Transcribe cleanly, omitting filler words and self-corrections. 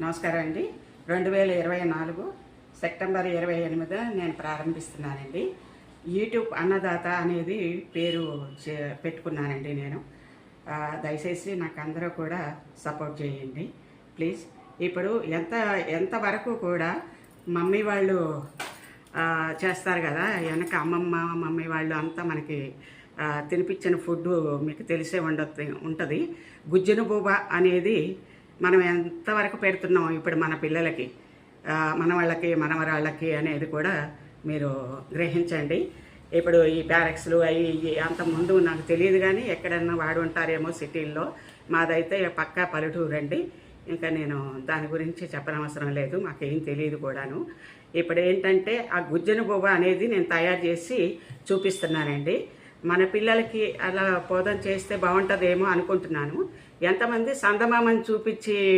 నమస్కారం అండి. 2024 సెప్టెంబర్ 28 నేను ప్రారంభిస్తున్నానండి. యూట్యూబ్ అన్నదాత అనేది పేరు పెట్టుకున్నానండి నేను. దయచేసి నాకు అందరూ కూడా సపోర్ట్ చేయండి ప్లీజ్. ఇప్పుడు ఎంతవరకు కూడా మమ్మీ వాళ్ళు చేస్తారు కదా, వెనక అమ్మమ్మ మమ్మీ వాళ్ళు అంతా మనకి తినిపించిన ఫుడ్ మీకు తెలిసే ఉంటుంది. గుజ్జును బూబ అనేది మనం ఎంతవరకు పెడుతున్నాం ఇప్పుడు మన పిల్లలకి, మన వాళ్ళకి మనవరాళ్ళకి అనేది కూడా మీరు గ్రహించండి. ఇప్పుడు ఈ బ్యారక్స్లు అవి అంత ముందు నాకు తెలియదు, కానీ ఎక్కడన్నా వాడు ఉంటారేమో సిటీల్లో. మాదైతే పక్కా పల్లెటూరు అండి. ఇంకా నేను దాని గురించి చెప్పనవసరం లేదు, మాకేం తెలియదు కూడాను. ఇప్పుడు ఏంటంటే ఆ గుజ్జన బొవ్వ అనేది నేను తయారు చేసి చూపిస్తున్నానండి. మన పిల్లలకి అలా బోధన చేస్తే బాగుంటుందేమో అనుకుంటున్నాను. ఎంతమంది సందమామని చూపించి